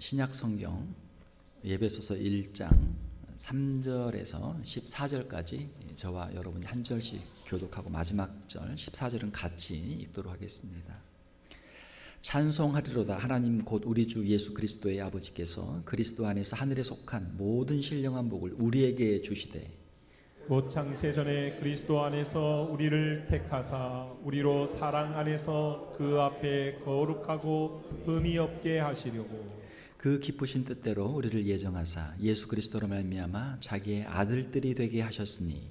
신약 성경 에베소서 1장 3절에서 14절까지 저와 여러분이 한 절씩 교독하고 마지막 절 14절은 같이 읽도록 하겠습니다. 찬송하리로다. 하나님 곧 우리 주 예수 그리스도의 아버지께서 그리스도 안에서 하늘에 속한 모든 신령한 복을 우리에게 주시되 곧 창세전에 그리스도 안에서 우리를 택하사 우리로 사랑 안에서 그 앞에 거룩하고 흠이 없게 하시려고 그 기쁘신 뜻대로 우리를 예정하사 예수 그리스도로 말미암아 자기의 아들들이 되게 하셨으니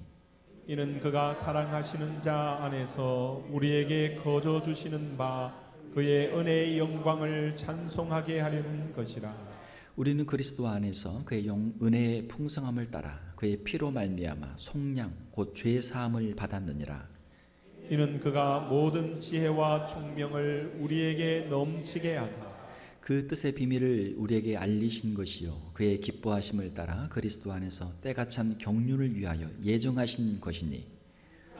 이는 그가 사랑하시는 자 안에서 우리에게 거저 주시는 바 그의 은혜의 영광을 찬송하게 하려는 것이라. 우리는 그리스도 안에서 그의 은혜의 풍성함을 따라 그의 피로 말미암아 속량 곧 죄 사함을 받았느니라. 이는 그가 모든 지혜와 총명을 우리에게 넘치게 하사 그 뜻의 비밀을 우리에게 알리신 것이요 그의 기뻐하심을 따라 그리스도 안에서 때가 찬 경륜을 위하여 예정하신 것이니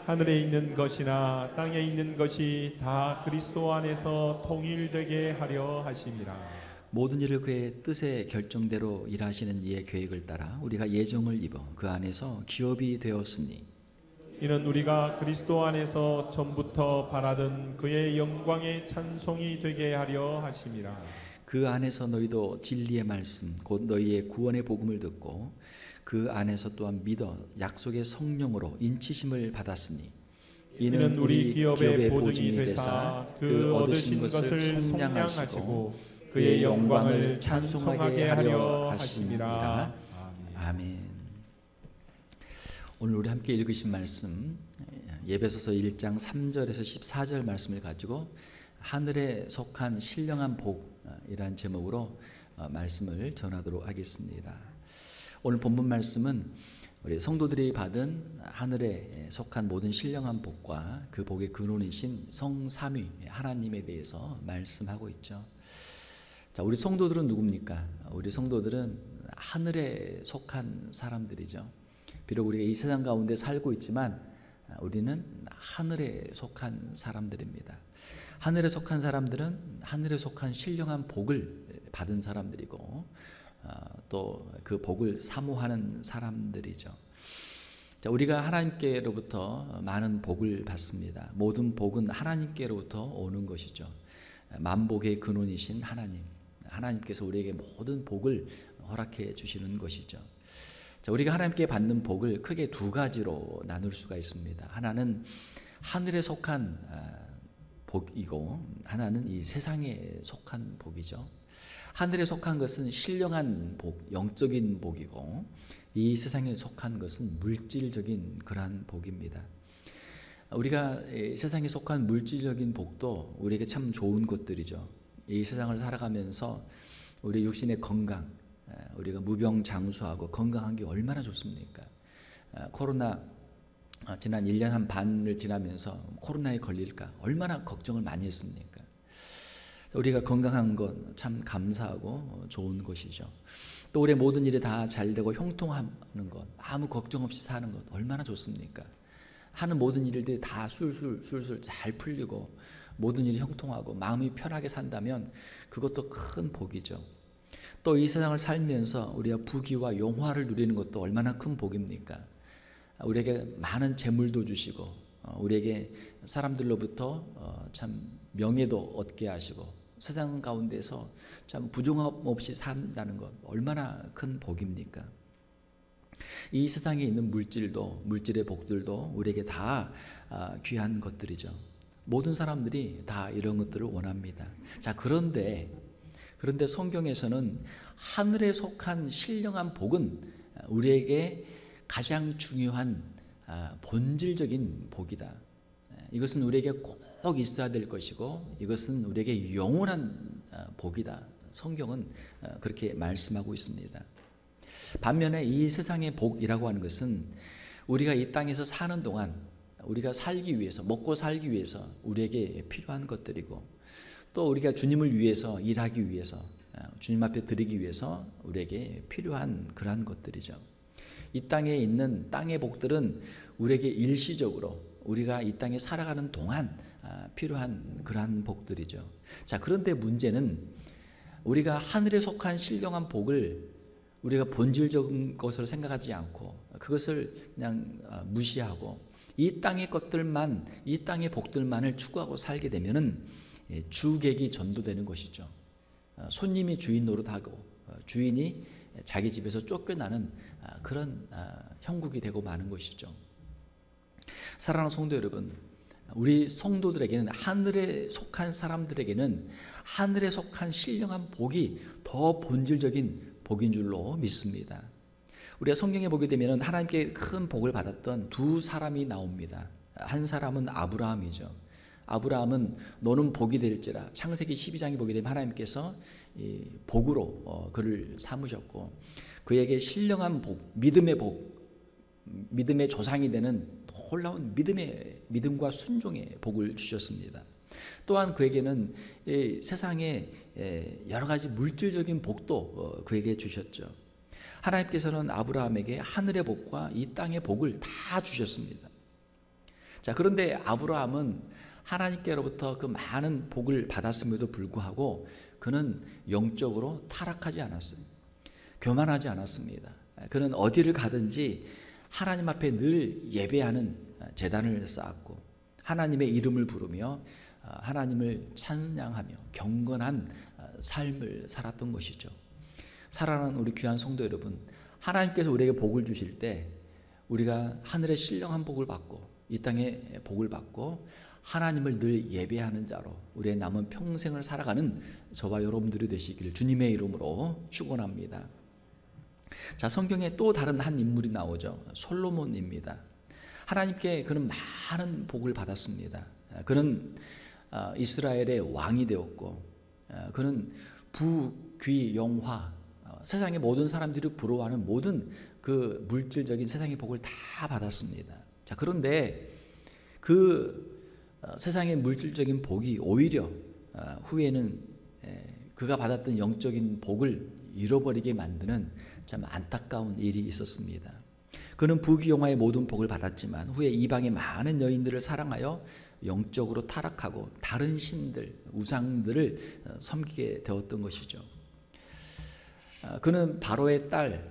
하늘에 있는 것이나 땅에 있는 것이 다 그리스도 안에서 통일되게 하려 하심이라. 모든 일을 그의 뜻의 결정대로 일하시는 이의 계획을 따라 우리가 예정을 입어 그 안에서 기업이 되었으니 이는 우리가 그리스도 안에서 전부터 바라던 그의 영광의 찬송이 되게 하려 하심이라. 그 안에서 너희도 진리의 말씀 곧 너희의 구원의 복음을 듣고 그 안에서 또한 믿어 약속의 성령으로 인치심을 받았으니 이는 우리 기업의 보증이 되사 그 얻으신 것을 속량하시고 그의 영광을 찬송하게 하려 하심이라. 아멘. 오늘 우리 함께 읽으신 말씀 에베소서 1장 3절에서 14절 말씀을 가지고 하늘에 속한 신령한 복이라는 제목으로 말씀을 전하도록 하겠습니다. 오늘 본문 말씀은 우리 성도들이 받은 하늘에 속한 모든 신령한 복과 그 복의 근원이신 성삼위 하나님에 대해서 말씀하고 있죠. 자, 우리 성도들은 누굽니까? 우리 성도들은 하늘에 속한 사람들이죠. 비록 우리가 이 세상 가운데 살고 있지만 우리는 하늘에 속한 사람들입니다. 하늘에 속한 사람들은 하늘에 속한 신령한 복을 받은 사람들이고 또 그 복을 사모하는 사람들이죠. 자, 우리가 하나님께로부터 많은 복을 받습니다. 모든 복은 하나님께로부터 오는 것이죠. 만복의 근원이신 하나님께서 우리에게 모든 복을 허락해 주시는 것이죠. 자, 우리가 하나님께 받는 복을 크게 두 가지로 나눌 수가 있습니다. 하나는 하늘에 속한 복이고 하나는 이 세상에 속한 복이죠. 하늘에 속한 것은 신령한 복, 영적인 복이고 이 세상에 속한 것은 물질적인 그러한 복입니다. 우리가 세상에 속한 물질적인 복도 우리에게 참 좋은 것들이죠. 이 세상을 살아가면서 우리 육신의 건강, 우리가 무병장수하고 건강한 게 얼마나 좋습니까? 코로나 지난 1년 한 반을 지나면서 코로나에 걸릴까 얼마나 걱정을 많이 했습니까? 우리가 건강한 건 참 감사하고 좋은 것이죠. 또 우리의 모든 일이 다 잘 되고 형통하는 것, 아무 걱정 없이 사는 것 얼마나 좋습니까? 하는 모든 일들이 다 술술 잘 풀리고 모든 일이 형통하고 마음이 편하게 산다면 그것도 큰 복이죠. 또 이 세상을 살면서 우리가 부귀와 영화를 누리는 것도 얼마나 큰 복입니까? 우리에게 많은 재물도 주시고 우리에게 사람들로부터 참 명예도 얻게 하시고 세상 가운데서 참 부정함 없이 산다는 것 얼마나 큰 복입니까? 이 세상에 있는 물질의 복들도 우리에게 다 귀한 것들이죠. 모든 사람들이 다 이런 것들을 원합니다. 자, 그런데 성경에서는 하늘에 속한 신령한 복은 우리에게 가장 중요한 본질적인 복이다. 이것은 우리에게 꼭 있어야 될 것이고 이것은 우리에게 영원한 복이다. 성경은 그렇게 말씀하고 있습니다. 반면에 이 세상의 복이라고 하는 것은 우리가 이 땅에서 사는 동안 우리가 살기 위해서 먹고 살기 위해서 우리에게 필요한 것들이고 또 우리가 주님을 위해서 일하기 위해서 주님 앞에 드리기 위해서 우리에게 필요한 그러한 것들이죠. 이 땅에 있는 땅의 복들은 우리에게 일시적으로 우리가 이 땅에 살아가는 동안 필요한 그러한 복들이죠. 자, 그런데 문제는 우리가 하늘에 속한 신령한 복을 우리가 본질적인 것으로 생각하지 않고 그것을 그냥 무시하고 이 땅의 것들만, 이 땅의 복들만을 추구하고 살게 되면은 주객이 전도되는 것이죠. 손님이 주인 노릇하고 주인이 자기 집에서 쫓겨나는 그런 형국이 되고 마는 것이죠. 사랑하는 성도 여러분, 우리 성도들에게는, 하늘에 속한 사람들에게는 하늘에 속한 신령한 복이 더 본질적인 복인 줄로 믿습니다. 우리가 성경에 보게 되면 하나님께 큰 복을 받았던 두 사람이 나옵니다. 한 사람은 아브라함이죠. 아브라함은 너는 복이 될지라, 창세기 12장에 보게 되면 하나님께서 복으로 그를 삼으셨고 그에게 신령한 복, 믿음의 복, 믿음의 조상이 되는 놀라운 믿음과 순종의 복을 주셨습니다. 또한 그에게는 세상의 여러 가지 물질적인 복도 그에게 주셨죠. 하나님께서는 아브라함에게 하늘의 복과 이 땅의 복을 다 주셨습니다. 자, 그런데 아브라함은 하나님께로부터 그 많은 복을 받았음에도 불구하고 그는 영적으로 타락하지 않았어요. 교만하지 않았습니다. 그는 어디를 가든지 하나님 앞에 늘 예배하는 제단을 쌓았고 하나님의 이름을 부르며 하나님을 찬양하며 경건한 삶을 살았던 것이죠. 사랑하는 우리 귀한 성도 여러분, 하나님께서 우리에게 복을 주실 때 우리가 하늘의 신령한 복을 받고 이 땅의 복을 받고 하나님을 늘 예배하는 자로 우리의 남은 평생을 살아가는 저와 여러분들이 되시기를 주님의 이름으로 축원합니다. 자, 성경에 또 다른 한 인물이 나오죠. 솔로몬입니다. 하나님께 그는 많은 복을 받았습니다. 그는 이스라엘의 왕이 되었고 그는 부귀 영화, 세상의 모든 사람들이 부러워하는 모든 그 물질적인 세상의 복을 다 받았습니다. 자, 그런데 그 세상의 물질적인 복이 오히려 후에는 그가 받았던 영적인 복을 잃어버리게 만드는 참 안타까운 일이 있었습니다. 그는 부귀영화의 모든 복을 받았지만 후에 이방의 많은 여인들을 사랑하여 영적으로 타락하고 다른 신들, 우상들을 섬기게 되었던 것이죠. 그는 바로의 딸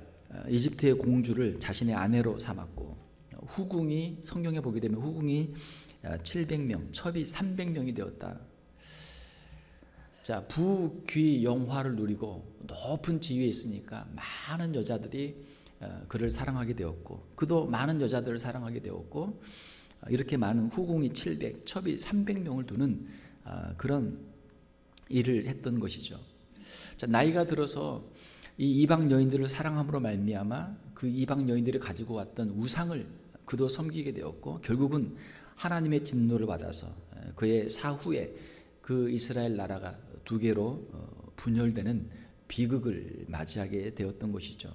이집트의 공주를 자신의 아내로 삼았고 후궁이, 성경에 보게 되면 후궁이 700명, 첩이 300명이 되었다. 자, 부귀영화를 누리고 높은 지위에 있으니까 많은 여자들이 그를 사랑하게 되었고 그도 많은 여자들을 사랑하게 되었고 이렇게 많은 후궁이 700, 첩이 300명을 두는 그런 일을 했던 것이죠. 자, 나이가 들어서 이 이방 여인들을 사랑함으로 말미암아 그 이방 여인들이 가지고 왔던 우상을 그도 섬기게 되었고 결국은 하나님의 진노를 받아서 그의 사후에 그 이스라엘 나라가 두 개로 분열되는 비극을 맞이하게 되었던 것이죠.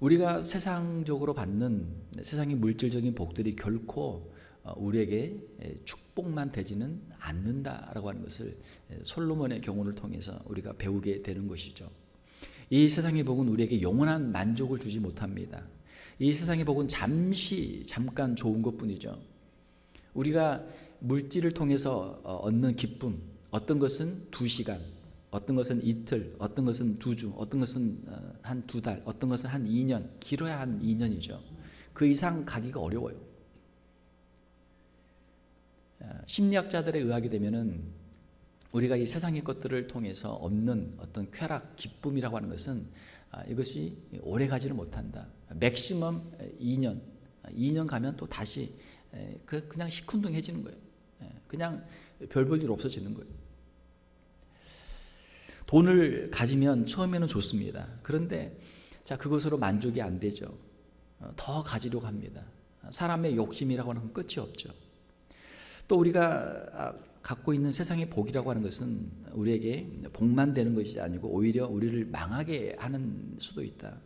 우리가 세상적으로 받는 세상의 물질적인 복들이 결코 우리에게 축복만 되지는 않는다라고 하는 것을 솔로몬의 경우를 통해서 우리가 배우게 되는 것이죠. 이 세상의 복은 우리에게 영원한 만족을 주지 못합니다. 이 세상의 복은 잠깐 좋은 것뿐이죠. 우리가 물질을 통해서 얻는 기쁨, 어떤 것은 2시간, 어떤 것은 이틀, 어떤 것은 2주, 어떤 것은 한 2달, 어떤 것은 한 2년, 길어야 한 2년이죠. 그 이상 가기가 어려워요. 심리학자들에 의하게 되면은 우리가 이 세상의 것들을 통해서 얻는 어떤 쾌락, 기쁨이라고 하는 것은 이것이 오래 가지를 못한다. 맥시멈 2년 가면 또 다시 그냥 시큰둥해지는 거예요. 그냥 별 볼 일 없어지는 거예요. 돈을 가지면 처음에는 좋습니다. 그런데 자, 그것으로 만족이 안 되죠. 더 가지려고 합니다. 사람의 욕심이라고 하는 건 끝이 없죠. 또 우리가 갖고 있는 세상의 복이라고 하는 것은 우리에게 복만 되는 것이 아니고 오히려 우리를 망하게 하는 수도 있다.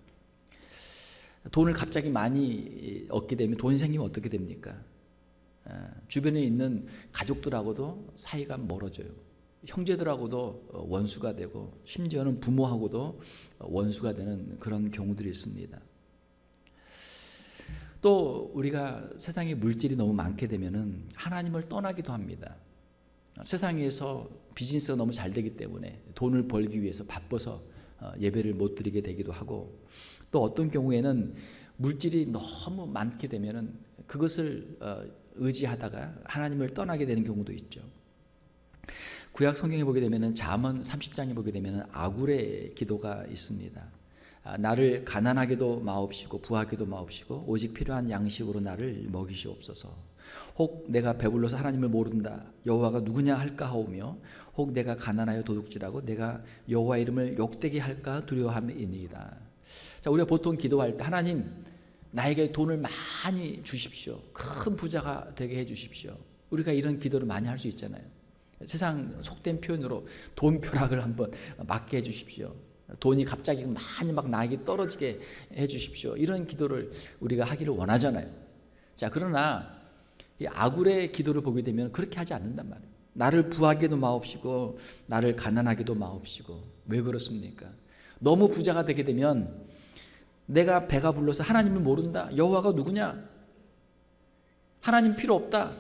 돈을 갑자기 많이 얻게 되면, 돈이 생기면 어떻게 됩니까? 주변에 있는 가족들하고도 사이가 멀어져요. 형제들하고도 원수가 되고 심지어는 부모하고도 원수가 되는 그런 경우들이 있습니다. 또 우리가 세상에 물질이 너무 많게 되면은 하나님을 떠나기도 합니다. 세상에서 비즈니스가 너무 잘 되기 때문에 돈을 벌기 위해서 바빠서 예배를 못 드리게 되기도 하고, 또 어떤 경우에는 물질이 너무 많게 되면은 그것을 의지하다가 하나님을 떠나게 되는 경우도 있죠. 구약 성경에 보게 되면은 잠언 30장에 보게 되면은 아굴의 기도가 있습니다. 나를 가난하게도 마옵시고 부하게도 마옵시고 오직 필요한 양식으로 나를 먹이시옵소서. 혹 내가 배불러서 하나님을 모른다 여호와가 누구냐 할까 하오며, 혹 내가 가난하여 도둑질하고 내가 여호와 이름을 욕되게 할까 두려워함이니이다. 자, 우리가 보통 기도할 때 하나님 나에게 돈을 많이 주십시오, 큰 부자가 되게 해주십시오, 우리가 이런 기도를 많이 할 수 있잖아요. 세상 속된 표현으로 돈 벼락을 한번 맞게 해주십시오, 돈이 갑자기 많이 막 나에게 떨어지게 해주십시오, 이런 기도를 우리가 하기를 원하잖아요. 자, 그러나 이 아굴의 기도를 보게 되면 그렇게 하지 않는단 말이에요. 나를 부하게도 마옵시고 나를 가난하게도 마옵시고. 왜 그렇습니까? 너무 부자가 되게 되면 내가 배가 불러서 하나님을 모른다, 여호와가 누구냐, 하나님 필요 없다,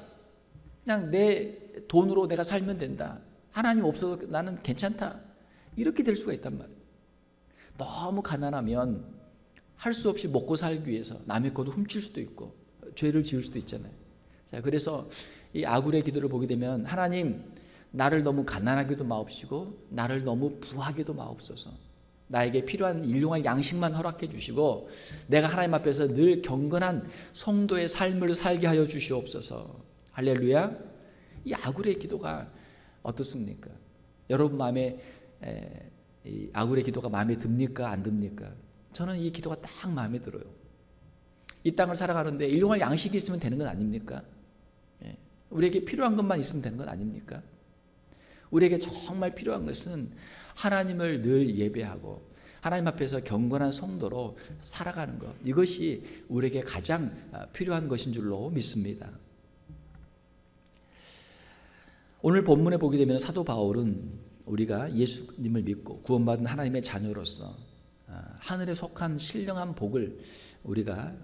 그냥 내 돈으로 내가 살면 된다, 하나님 없어도 나는 괜찮다, 이렇게 될 수가 있단 말이에요. 너무 가난하면 할 수 없이 먹고 살기 위해서 남의 것도 훔칠 수도 있고 죄를 지을 수도 있잖아요. 자, 그래서 이 아굴의 기도를 보게 되면 하나님 나를 너무 가난하게도 마옵시고 나를 너무 부하게도 마옵소서. 나에게 필요한 일용할 양식만 허락해 주시고 내가 하나님 앞에서 늘 경건한 성도의 삶을 살게 하여 주시옵소서. 할렐루야. 이 아굴의 기도가 어떻습니까? 여러분 마음에 이 아굴의 기도가 마음에 듭니까? 안 듭니까? 저는 이 기도가 딱 마음에 들어요. 이 땅을 살아가는데 일용할 양식이 있으면 되는 건 아닙니까? 우리에게 필요한 것만 있으면 되는 건 아닙니까? 우리에게 정말 필요한 것은 하나님을 늘 예배하고 하나님 앞에서 경건한 성도로 살아가는 것, 이것이 우리에게 가장 필요한 것인 줄로 믿습니다. 오늘 본문에 보게 되면 사도 바울은 우리가 예수님을 믿고 구원받은 하나님의 자녀로서 하늘에 속한 신령한 복을 우리가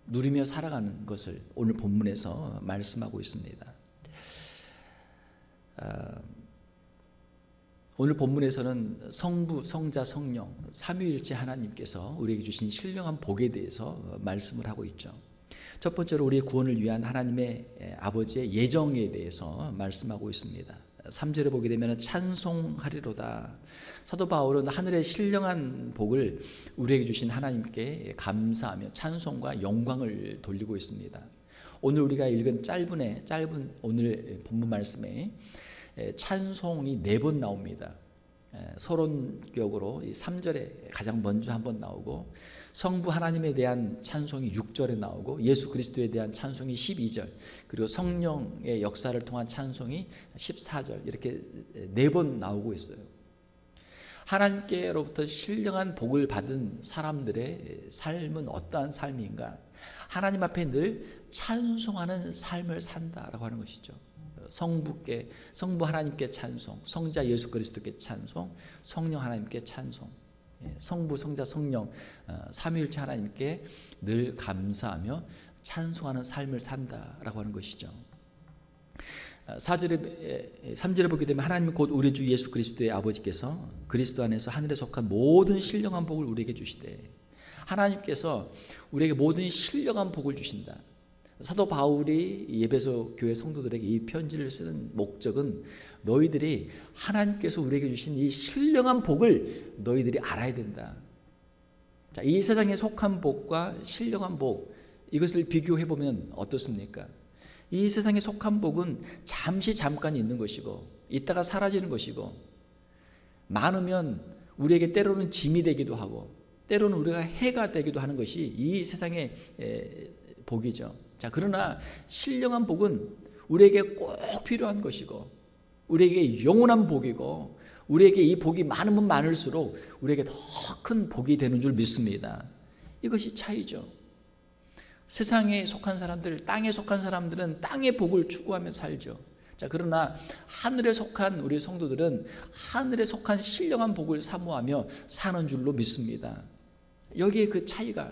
누리며 살아가는 것을 오늘 본문에서 말씀하고 있습니다. 오늘 본문에서는 성부, 성자, 성령 삼위일체 하나님께서 우리에게 주신 신령한 복에 대해서 말씀을 하고 있죠. 첫 번째로 우리의 구원을 위한 하나님의 아버지의 예정에 대해서 말씀하고 있습니다. 3절에 보게 되면 찬송하리로다. 사도 바울은 하늘의 신령한 복을 우리에게 주신 하나님께 감사하며 찬송과 영광을 돌리고 있습니다. 오늘 우리가 읽은 짧은 오늘 본문 말씀에 찬송이 4번 나옵니다. 서론격으로 3절에 가장 먼저 한번 나오고, 성부 하나님에 대한 찬송이 6절에 나오고, 예수 그리스도에 대한 찬송이 12절, 그리고 성령의 역사를 통한 찬송이 14절, 이렇게 4번 나오고 있어요. 하나님께로부터 신령한 복을 받은 사람들의 삶은 어떠한 삶인가? 하나님 앞에 늘 찬송하는 삶을 산다라고 하는 것이죠. 성부 하나님께 찬송, 성자 예수 그리스도께 찬송, 성령 하나님께 찬송, 성부, 성자, 성령 삼위일체 하나님께 늘 감사하며 찬송하는 삶을 산다라고 하는 것이죠. 3절에 보게 되면 하나님 곧 우리 주 예수 그리스도의 아버지께서 그리스도 안에서 하늘에 속한 모든 신령한 복을 우리에게 주시되, 하나님께서 우리에게 모든 신령한 복을 주신다. 사도 바울이 에베소 교회 성도들에게 이 편지를 쓰는 목적은 너희들이 하나님께서 우리에게 주신 이 신령한 복을 너희들이 알아야 된다. 자, 이 세상에 속한 복과 신령한 복, 이것을 비교해 보면 어떻습니까? 이 세상에 속한 복은 잠깐 있는 것이고 이따가 사라지는 것이고, 많으면 우리에게 때로는 짐이 되기도 하고 때로는 우리가 해가 되기도 하는 것이 이 세상의 복이죠. 자, 그러나 신령한 복은 우리에게 꼭 필요한 것이고 우리에게 영원한 복이고, 우리에게 이 복이 많으면 많을수록 우리에게 더 큰 복이 되는 줄 믿습니다. 이것이 차이죠. 세상에 속한 사람들, 땅에 속한 사람들은 땅의 복을 추구하며 살죠. 자, 그러나 하늘에 속한 우리 성도들은 하늘에 속한 신령한 복을 사모하며 사는 줄로 믿습니다. 여기에 그 차이가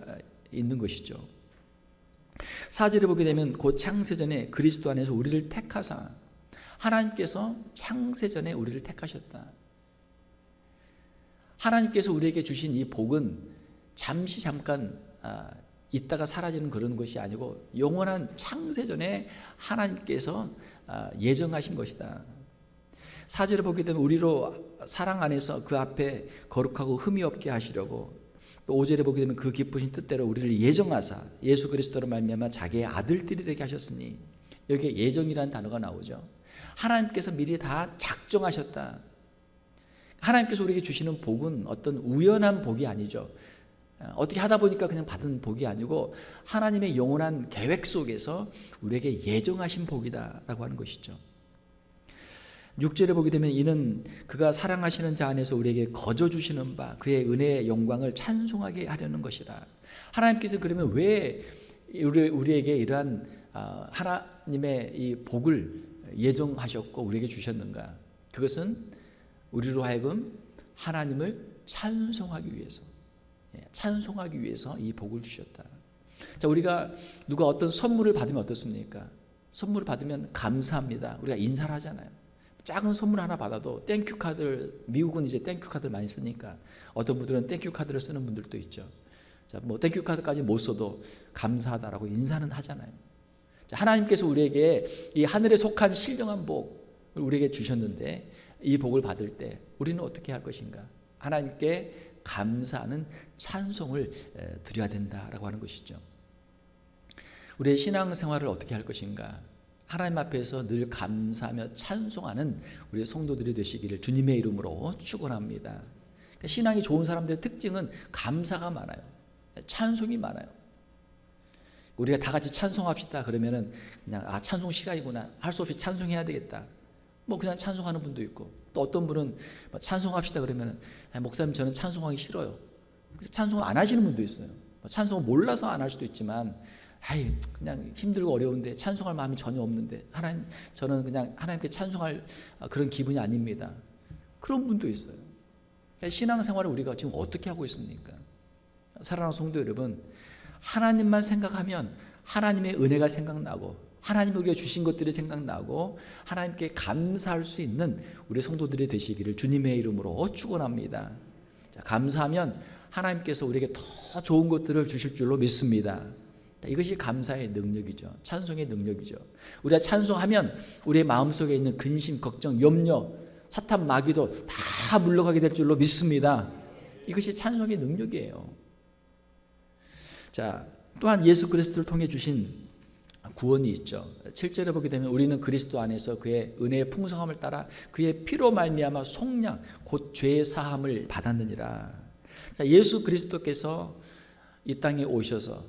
있는 것이죠. 4절에 보게 되면 곧 창세전에 그리스도 안에서 우리를 택하사 하나님께서 창세전에 우리를 택하셨다. 하나님께서 우리에게 주신 이 복은 잠깐 있다가 사라지는 그런 것이 아니고 영원한 창세전에 하나님께서 예정하신 것이다. 4절에 보게 되면 우리로 사랑 안에서 그 앞에 거룩하고 흠이 없게 하시려고, 또 5절에 보게 되면 그 기쁘신 뜻대로 우리를 예정하사 예수 그리스도로 말미암아 자기의 아들들이 되게 하셨으니, 여기에 예정이라는 단어가 나오죠. 하나님께서 미리 다 작정하셨다. 하나님께서 우리에게 주시는 복은 어떤 우연한 복이 아니죠. 어떻게 하다 보니까 그냥 받은 복이 아니고 하나님의 영원한 계획 속에서 우리에게 예정하신 복이다라고 하는 것이죠. 6절에 보게 되면 이는 그가 사랑하시는 자 안에서 우리에게 거저 주시는 바 그의 은혜의 영광을 찬송하게 하려는 것이라. 하나님께서 그러면 왜 우리에게 이러한 하나님의 이 복을 예정하셨고 우리에게 주셨는가? 그것은 우리로 하여금 하나님을 찬송하기 위해서 이 복을 주셨다. 자, 우리가 누가 어떤 선물을 받으면 어떻습니까? 선물을 받으면 감사합니다. 우리가 인사를 하잖아요. 작은 선물 하나 받아도 땡큐 카드를, 미국은 이제 땡큐 카드를 많이 쓰니까 어떤 분들은 땡큐 카드를 쓰는 분들도 있죠. 자, 뭐 땡큐 카드까지 못 써도 감사하다라고 인사는 하잖아요. 자, 하나님께서 우리에게 이 하늘에 속한 신령한 복을 우리에게 주셨는데 이 복을 받을 때 우리는 어떻게 할 것인가? 하나님께 감사하는 찬송을 드려야 된다라고 하는 것이죠. 우리의 신앙생활을 어떻게 할 것인가? 하나님 앞에서 늘 감사하며 찬송하는 우리의 성도들이 되시기를 주님의 이름으로 축원합니다. 그러니까 신앙이 좋은 사람들의 특징은 감사가 많아요. 찬송이 많아요. 우리가 다 같이 찬송합시다 그러면은 그냥 찬송 시간이구나, 할 수 없이 찬송해야 되겠다, 뭐 그냥 찬송하는 분도 있고, 또 어떤 분은 찬송합시다 그러면은 목사님 저는 찬송하기 싫어요. 찬송을 안 하시는 분도 있어요. 찬송을 몰라서 안 할 수도 있지만 그냥 힘들고 어려운데 찬송할 마음이 전혀 없는데 하나님, 저는 그냥 하나님께 찬송할 그런 기분이 아닙니다. 그런 분도 있어요. 신앙생활을 우리가 지금 어떻게 하고 있습니까? 사랑하는 성도 여러분, 하나님만 생각하면 하나님의 은혜가 생각나고 하나님이 우리가 주신 것들이 생각나고 하나님께 감사할 수 있는 우리 성도들이 되시기를 주님의 이름으로 축원합니다. 자, 감사하면 하나님께서 우리에게 더 좋은 것들을 주실 줄로 믿습니다. 이것이 감사의 능력이죠. 찬송의 능력이죠. 우리가 찬송하면 우리의 마음속에 있는 근심, 걱정, 염려, 사탄 마귀도 다 물러가게 될 줄로 믿습니다. 이것이 찬송의 능력이에요. 자, 또한 예수 그리스도를 통해 주신 구원이 있죠. 7절에 보게 되면 우리는 그리스도 안에서 그의 은혜의 풍성함을 따라 그의 피로 말미암아 속량 곧 죄의 사함을 받았느니라. 자, 예수 그리스도께서 이 땅에 오셔서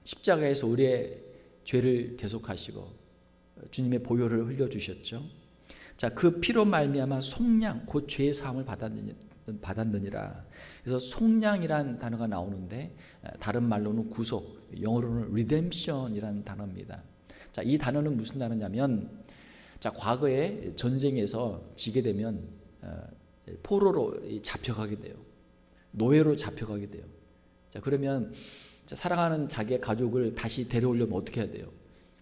십자가에서 우리의 죄를 대속하시고 주님의 보혈을 흘려주셨죠. 자, 그 피로 말미암아 속량 곧 죄의 사함을 받았느니라. 그래서 속량이란 단어가 나오는데 다른 말로는 구속, 영어로는 redemption이라는 단어입니다. 자, 이 단어는 무슨 단어냐면, 자, 과거에 전쟁에서 지게 되면 포로로 잡혀가게 돼요. 노예로 잡혀가게 돼요. 자, 그러면 사랑하는 자기의 가족을 다시 데려오려면 어떻게 해야 돼요?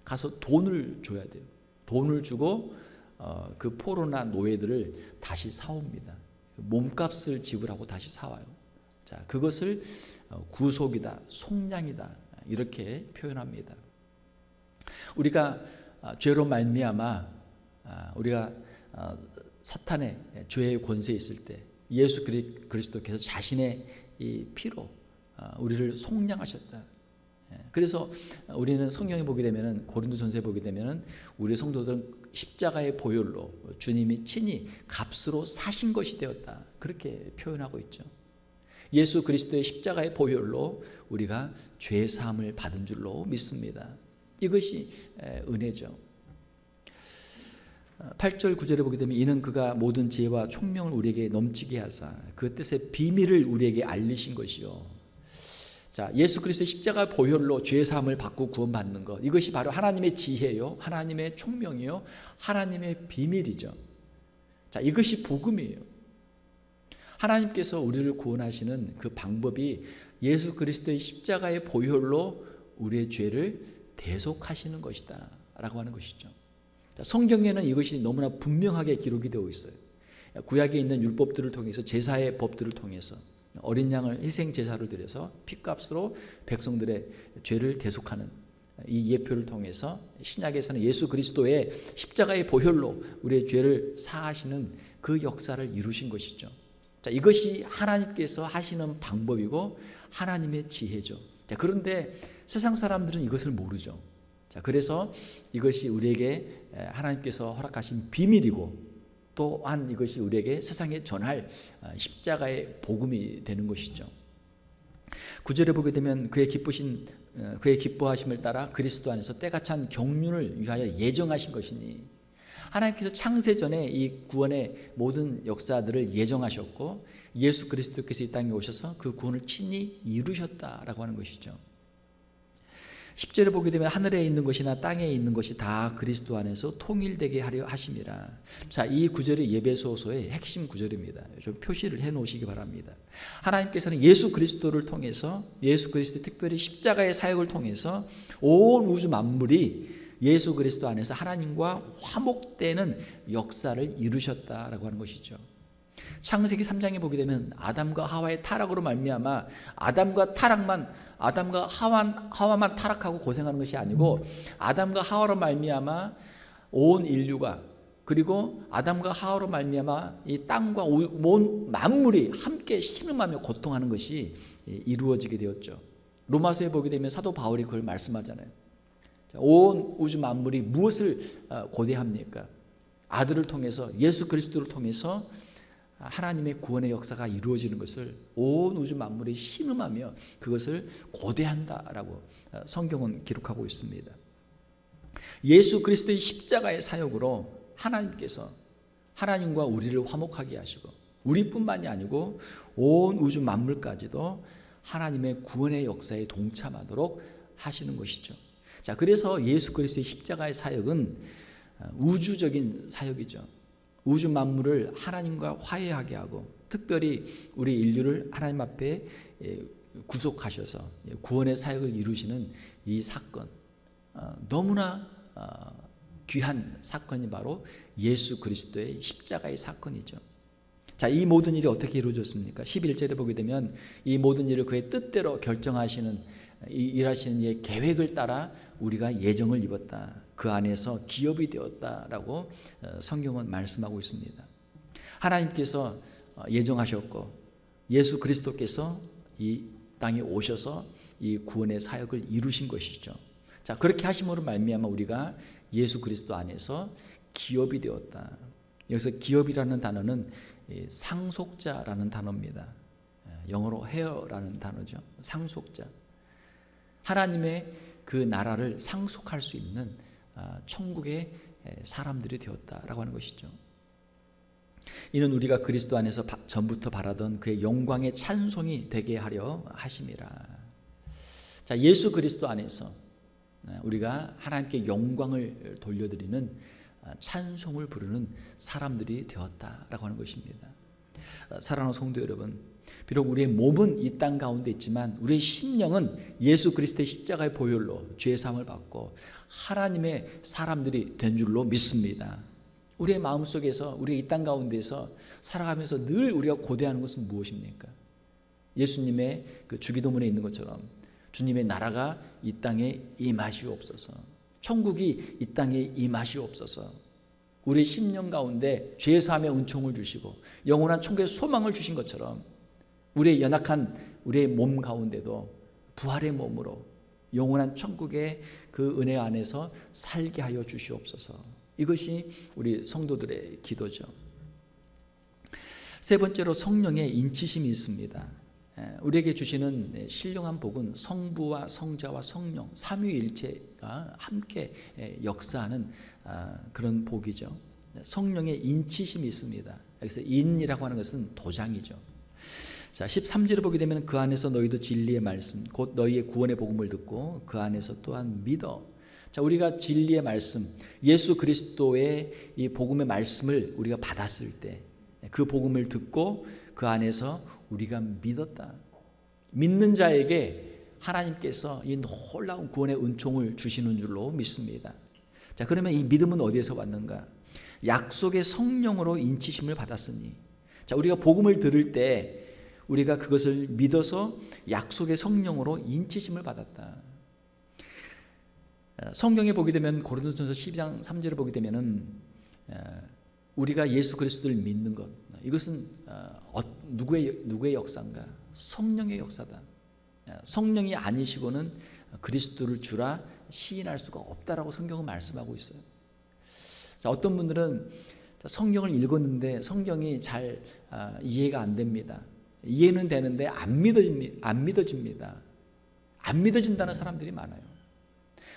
가서 돈을 줘야 돼요. 돈을 주고 그 포로나 노예들을 다시 사옵니다. 몸값을 지불하고 다시 사와요. 자, 그것을 구속이다, 속량이다, 이렇게 표현합니다. 우리가 죄로 말미암아 우리가 사탄의 죄의 권세에 있을 때 예수 그리스도께서 자신의 이 피로 우리를 속량하셨다. 그래서 우리는 성경에 보게 되면은, 고린도전서에 보게 되면은 우리 성도들은 십자가의 보혈로 주님이 친히 값으로 사신 것이 되었다, 그렇게 표현하고 있죠. 예수 그리스도의 십자가의 보혈로 우리가 죄 사함을 받은 줄로 믿습니다. 이것이 은혜죠. 8절 9절에 보게 되면 이는 그가 모든 지혜와 총명을 우리에게 넘치게 하사 그 뜻의 비밀을 우리에게 알리신 것이요. 자, 예수 그리스도의 십자가 보혈로 죄 사함을 받고 구원받는 것, 이것이 바로 하나님의 지혜요, 하나님의 총명이요, 하나님의 비밀이죠. 자, 이것이 복음이에요. 하나님께서 우리를 구원하시는 그 방법이 예수 그리스도의 십자가의 보혈로 우리의 죄를 대속하시는 것이다 라고 하는 것이죠. 성경에는 이것이 너무나 분명하게 기록이 되어 있어요. 구약에 있는 율법들을 통해서 제사의 법들을 통해서 어린 양을 희생 제사를 드려서 피값으로 백성들의 죄를 대속하는 이 예표를 통해서 신약에서는 예수 그리스도의 십자가의 보혈로 우리의 죄를 사하시는 그 역사를 이루신 것이죠. 자, 이것이 하나님께서 하시는 방법이고 하나님의 지혜죠. 자, 그런데 세상 사람들은 이것을 모르죠. 자, 그래서 이것이 우리에게 하나님께서 허락하신 비밀이고 또한 이것이 우리에게 세상에 전할 십자가의 복음이 되는 것이죠. 9절에 보게 되면 그의 기뻐하심을 따라 그리스도 안에서 때가 찬 경륜을 위하여 예정하신 것이니, 하나님께서 창세 전에 이 구원의 모든 역사들을 예정하셨고 예수 그리스도께서 이 땅에 오셔서 그 구원을 친히 이루셨다라고 하는 것이죠. 10절에 보게 되면 하늘에 있는 것이나 땅에 있는 것이 다 그리스도 안에서 통일되게 하려 하심이라. 자, 이 구절이 예배소서의 핵심 구절입니다. 좀 표시를 해 놓으시기 바랍니다. 하나님께서는 예수 그리스도를 통해서, 예수 그리스도 특별히 십자가의 사역을 통해서 온 우주 만물이 예수 그리스도 안에서 하나님과 화목되는 역사를 이루셨다라고 하는 것이죠. 창세기 3장에 보게 되면 아담과 하와의 타락으로 말미암아 아담과 하와만 타락하고 고생하는 것이 아니고 아담과 하와로 말미암아 온 인류가, 그리고 아담과 하와로 말미암아 이 땅과 온 만물이 함께 신음하며 고통하는 것이 이루어지게 되었죠. 로마서에 보게 되면 사도 바울이 그걸 말씀하잖아요. 온 우주 만물이 무엇을 고대합니까? 아들을 통해서, 예수 그리스도를 통해서 하나님의 구원의 역사가 이루어지는 것을 온 우주 만물이 신음하며 그것을 고대한다라고 성경은 기록하고 있습니다. 예수 그리스도의 십자가의 사역으로 하나님께서 하나님과 우리를 화목하게 하시고, 우리뿐만이 아니고 온 우주 만물까지도 하나님의 구원의 역사에 동참하도록 하시는 것이죠. 자, 그래서 예수 그리스도의 십자가의 사역은 우주적인 사역이죠. 우주 만물을 하나님과 화해하게 하고 특별히 우리 인류를 하나님 앞에 구속하셔서 구원의 사역을 이루시는 이 사건, 너무나 귀한 사건이 바로 예수 그리스도의 십자가의 사건이죠. 자, 이 모든 일이 어떻게 이루어졌습니까? 11절에 보게 되면 이 모든 일을 그의 뜻대로 결정하시는, 일하시는 이의 계획을 따라 우리가 예정을 입었다. 그 안에서 기업이 되었다라고 성경은 말씀하고 있습니다. 하나님께서 예정하셨고 예수 그리스도께서 이 땅에 오셔서 이 구원의 사역을 이루신 것이죠. 자, 그렇게 하심으로 말미암아 우리가 예수 그리스도 안에서 기업이 되었다. 여기서 기업이라는 단어는 상속자라는 단어입니다. 영어로 heir라는 단어죠. 상속자. 하나님의 그 나라를 상속할 수 있는 천국의 사람들이 되었다라고 하는 것이죠. 이는 우리가 그리스도 안에서 전부터 바라던 그의 영광의 찬송이 되게 하려 하심이라. 자, 예수 그리스도 안에서 우리가 하나님께 영광을 돌려드리는 찬송을 부르는 사람들이 되었다라고 하는 것입니다. 사랑하는 성도 여러분, 비록 우리의 몸은 이 땅 가운데 있지만 우리의 심령은 예수 그리스도의 십자가의 보혈로 죄 사함을 받고 하나님의 사람들이 된 줄로 믿습니다. 우리의 마음속에서, 우리 이 땅 가운데서 살아가면서 늘 우리가 고대하는 것은 무엇입니까? 예수님의 그 주기도문에 있는 것처럼 주님의 나라가 이 땅에 임하시옵소서, 천국이 이 땅에 임하시옵소서. 우리 심령 가운데 죄 사함의 은총을 주시고 영원한 천국의 소망을 주신 것처럼 우리의 연약한 우리의 몸 가운데도 부활의 몸으로 영원한 천국의 그 은혜 안에서 살게 하여 주시옵소서. 이것이 우리 성도들의 기도죠. 세 번째로 성령의 인치심이 있습니다. 우리에게 주시는 신령한 복은 성부와 성자와 성령 삼위일체가 함께 역사하는 그런 복이죠. 성령의 인치심이 있습니다. 여기서 인이라고 하는 것은 도장이죠. 자, 13절을 보게 되면 그 안에서 너희도 진리의 말씀 곧 너희의 구원의 복음을 듣고 그 안에서 또한 믿어. 자, 우리가 진리의 말씀, 예수 그리스도의 이 복음의 말씀을 우리가 받았을 때 그 복음을 듣고 그 안에서 우리가 믿었다. 믿는 자에게 하나님께서 이 놀라운 구원의 은총을 주시는 줄로 믿습니다. 자, 그러면 이 믿음은 어디에서 왔는가? 약속의 성령으로 인치심을 받았으니. 자, 우리가 복음을 들을 때 우리가 그것을 믿어서 약속의 성령으로 인치심을 받았다. 성경에 보게 되면 고린도전서 12장 3절을 보게 되면은 우리가 예수 그리스도를 믿는 것, 이것은 누구의 역사인가? 성령의 역사다. 성령이 아니시고는 그리스도를 주라 시인할 수가 없다라고 성경은 말씀하고 있어요. 자, 어떤 분들은 성경을 읽었는데 성경이 잘 이해가 안 됩니다. 이해는 되는데 안 믿어집니다. 안 믿어진다는 사람들이 많아요.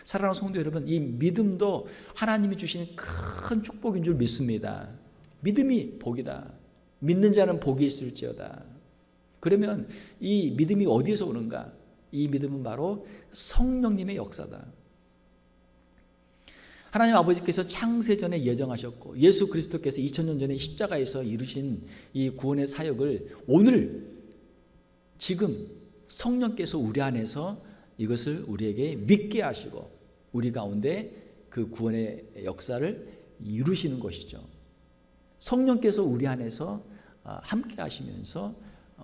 사랑하는 성도 여러분, 이 믿음도 하나님이 주신 큰 축복인 줄 믿습니다. 믿음이 복이다. 믿는 자는 복이 있을지어다. 그러면 이 믿음이 어디에서 오는가? 이 믿음은 바로 성령님의 역사다. 하나님 아버지께서 창세전에 예정하셨고 예수 그리스도께서 2000년 전에 십자가에서 이루신 이 구원의 사역을 오늘 지금 성령께서 우리 안에서 이것을 우리에게 믿게 하시고 우리 가운데 그 구원의 역사를 이루시는 것이죠. 성령께서 우리 안에서 함께 하시면서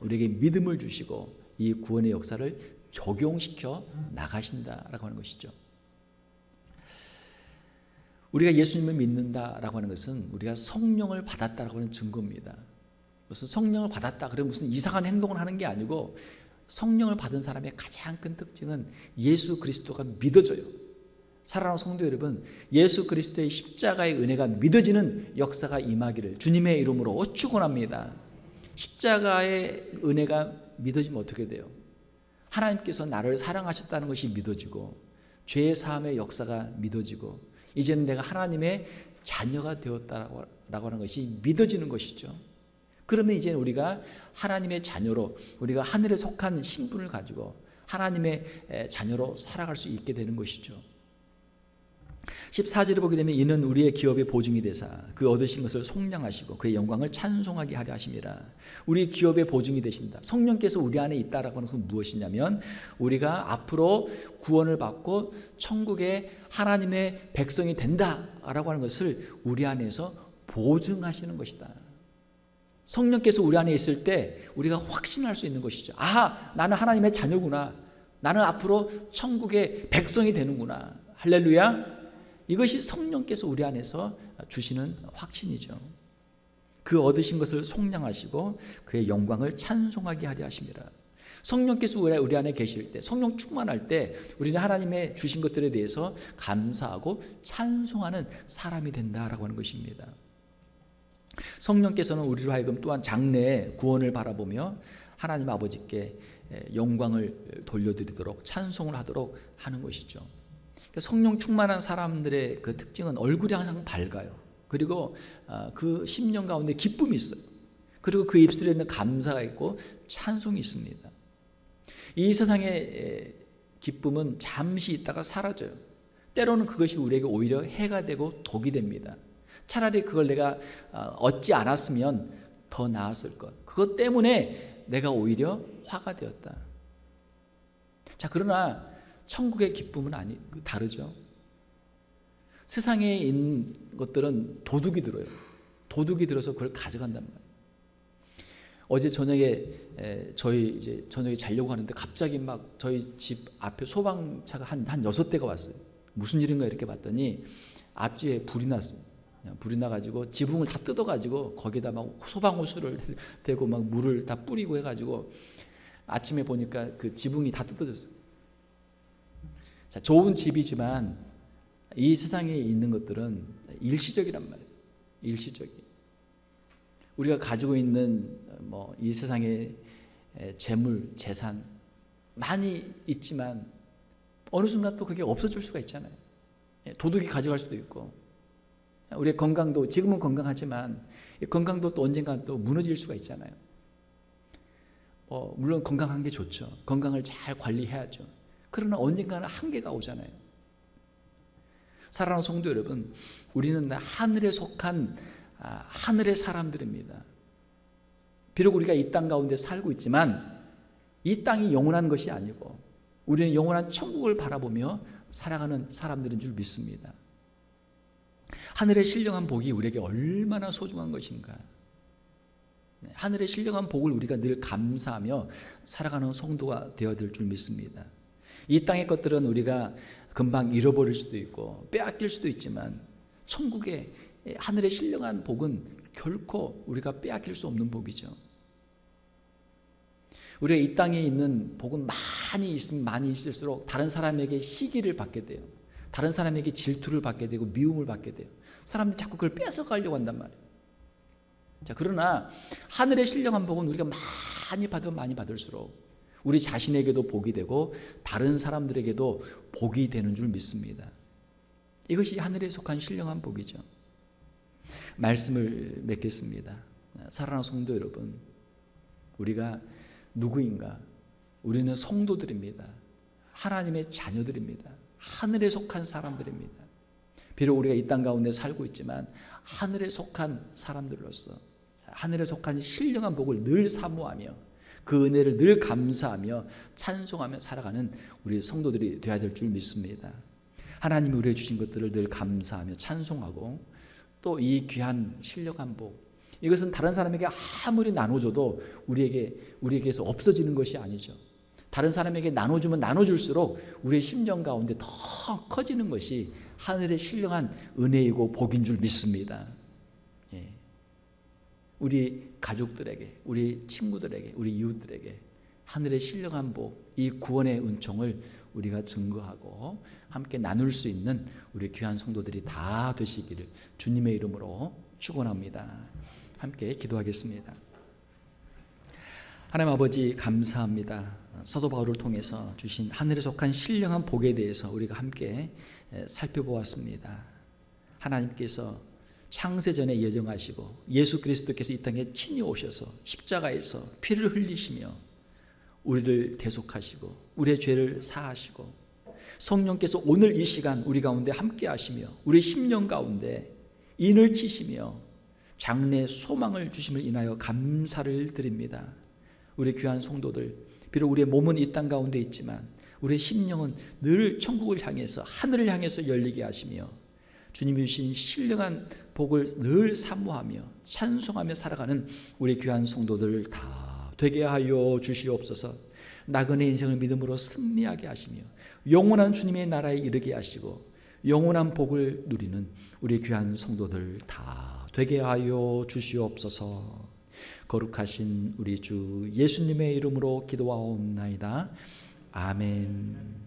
우리에게 믿음을 주시고 이 구원의 역사를 적용시켜 나가신다라고 하는 것이죠. 우리가 예수님을 믿는다라고 하는 것은 우리가 성령을 받았다라고 하는 증거입니다. 무슨 성령을 받았다 그러면 무슨 이상한 행동을 하는 게 아니고 성령을 받은 사람의 가장 큰 특징은 예수 그리스도가 믿어져요. 사랑하는 성도 여러분, 예수 그리스도의 십자가의 은혜가 믿어지는 역사가 임하기를 주님의 이름으로 축원합니다. 십자가의 은혜가 믿어지면 어떻게 돼요? 하나님께서 나를 사랑하셨다는 것이 믿어지고 죄의 사함의 역사가 믿어지고 이제는 내가 하나님의 자녀가 되었다라고 하는 것이 믿어지는 것이죠. 그러면 이제 우리가 하나님의 자녀로 우리가 하늘에 속한 신분을 가지고 하나님의 자녀로 살아갈 수 있게 되는 것이죠. 14절에 보게 되면 이는 우리의 기업의 보증이 되사 그 얻으신 것을 속량하시고 그의 영광을 찬송하게 하려 하심이라. 우리 기업의 보증이 되신다. 성령께서 우리 안에 있다라고 하는 것은 무엇이냐면 우리가 앞으로 구원을 받고 천국의 하나님의 백성이 된다라고 하는 것을 우리 안에서 보증하시는 것이다. 성령께서 우리 안에 있을 때 우리가 확신할 수 있는 것이죠. 아하, 나는 하나님의 자녀구나. 나는 앞으로 천국의 백성이 되는구나. 할렐루야. 이것이 성령께서 우리 안에서 주시는 확신이죠. 그 얻으신 것을 속량하시고 그의 영광을 찬송하게 하려 하십니다. 성령께서 우리 안에 계실 때, 성령 충만할 때 우리는 하나님의 주신 것들에 대해서 감사하고 찬송하는 사람이 된다라고 하는 것입니다. 성령께서는 우리로 하여금 또한 장래의 구원을 바라보며 하나님 아버지께 영광을 돌려드리도록 찬송을 하도록 하는 것이죠. 성령 충만한 사람들의 그 특징은 얼굴이 항상 밝아요. 그리고 그 심령 가운데 기쁨이 있어요. 그리고 그 입술에는 감사가 있고 찬송이 있습니다. 이 세상의 기쁨은 잠시 있다가 사라져요. 때로는 그것이 우리에게 오히려 해가 되고 독이 됩니다. 차라리 그걸 내가 얻지 않았으면 더 나았을 것. 그것 때문에 내가 오히려 화가 되었다. 자, 그러나 천국의 기쁨은 다르죠. 세상에 있는 것들은 도둑이 들어요. 도둑이 들어서 그걸 가져간단 말이에요. 어제 저녁에 저녁에 자려고 하는데 갑자기 막 저희 집 앞에 소방차가 한 6대가 왔어요. 무슨 일인가 이렇게 봤더니 앞집에 불이 났어요. 불이 나가지고 지붕을 다 뜯어가지고 거기다 막 소방호수를 대고 막 물을 다 뿌리고 해가지고 아침에 보니까 그 지붕이 다 뜯어졌어요. 자, 좋은 집이지만 이 세상에 있는 것들은 일시적이란 말이에요. 일시적이. 우리가 가지고 있는 이 세상의 재물, 재산 많이 있지만 어느 순간 또 그게 없어질 수가 있잖아요. 도둑이 가져갈 수도 있고 우리의 건강도 지금은 건강하지만 건강도 또 언젠가 또 무너질 수가 있잖아요. 물론 건강한 게 좋죠. 건강을 잘 관리해야죠. 그러나 언젠가는 한계가 오잖아요. 사랑하는 성도 여러분, 우리는 하늘에 속한 하늘의 사람들입니다. 비록 우리가 이 땅 가운데 살고 있지만 이 땅이 영원한 것이 아니고 우리는 영원한 천국을 바라보며 살아가는 사람들인 줄 믿습니다. 하늘의 신령한 복이 우리에게 얼마나 소중한 것인가. 하늘의 신령한 복을 우리가 늘 감사하며 살아가는 성도가 되어야 될 줄 믿습니다. 이 땅의 것들은 우리가 금방 잃어버릴 수도 있고 빼앗길 수도 있지만 천국의 하늘의 신령한 복은 결코 우리가 빼앗길 수 없는 복이죠. 우리가 이 땅에 있는 복은 많이 있으면 많이 있을수록 다른 사람에게 시기를 받게 돼요. 다른 사람에게 질투를 받게 되고 미움을 받게 돼요. 사람들이 자꾸 그걸 뺏어가려고 한단 말이에요. 자, 그러나 하늘의 신령한 복은 우리가 많이 받으면 많이 받을수록 우리 자신에게도 복이 되고 다른 사람들에게도 복이 되는 줄 믿습니다. 이것이 하늘에 속한 신령한 복이죠. 말씀을 맺겠습니다. 사랑하는 성도 여러분, 우리가 누구인가? 우리는 성도들입니다. 하나님의 자녀들입니다. 하늘에 속한 사람들입니다. 비록 우리가 이 땅 가운데 살고 있지만 하늘에 속한 사람들로서 하늘에 속한 신령한 복을 늘 사모하며 그 은혜를 늘 감사하며 찬송하며 살아가는 우리 성도들이 되어야 될 줄 믿습니다. 하나님이 우리에게 주신 것들을 늘 감사하며 찬송하고 또 이 귀한 신령한 복, 이것은 다른 사람에게 아무리 나눠줘도 우리에게서 없어지는 것이 아니죠. 다른 사람에게 나눠주면 나눠줄수록 우리의 심령 가운데 더 커지는 것이 하늘의 신령한 은혜이고 복인 줄 믿습니다. 예. 우리 가족들에게, 우리 친구들에게, 우리 이웃들에게 하늘의 신령한 복, 이 구원의 은총을 우리가 증거하고 함께 나눌 수 있는 우리 귀한 성도들이 다 되시기를 주님의 이름으로 축원합니다. 함께 기도하겠습니다. 하나님 아버지 감사합니다. 사도 바울을 통해서 주신 하늘에 속한 신령한 복에 대해서 우리가 함께 살펴보았습니다. 하나님께서 창세전에 예정하시고 예수 그리스도께서 이 땅에 친히 오셔서 십자가에서 피를 흘리시며 우리를 대속하시고 우리의 죄를 사하시고 성령께서 오늘 이 시간 우리 가운데 함께 하시며 우리 심령 가운데 인을 치시며 장래 소망을 주심을 인하여 감사를 드립니다. 우리 귀한 성도들, 비록 우리의 몸은 이 땅 가운데 있지만 우리의 심령은 늘 천국을 향해서 하늘을 향해서 열리게 하시며 주님이 주신 신령한 복을 늘 사모하며 찬송하며 살아가는 우리 귀한 성도들 다 되게 하여 주시옵소서. 나그네 인생을 믿음으로 승리하게 하시며 영원한 주님의 나라에 이르게 하시고 영원한 복을 누리는 우리 귀한 성도들 다 되게 하여 주시옵소서. 거룩하신 우리 주 예수님의 이름으로 기도하옵나이다. 아멘.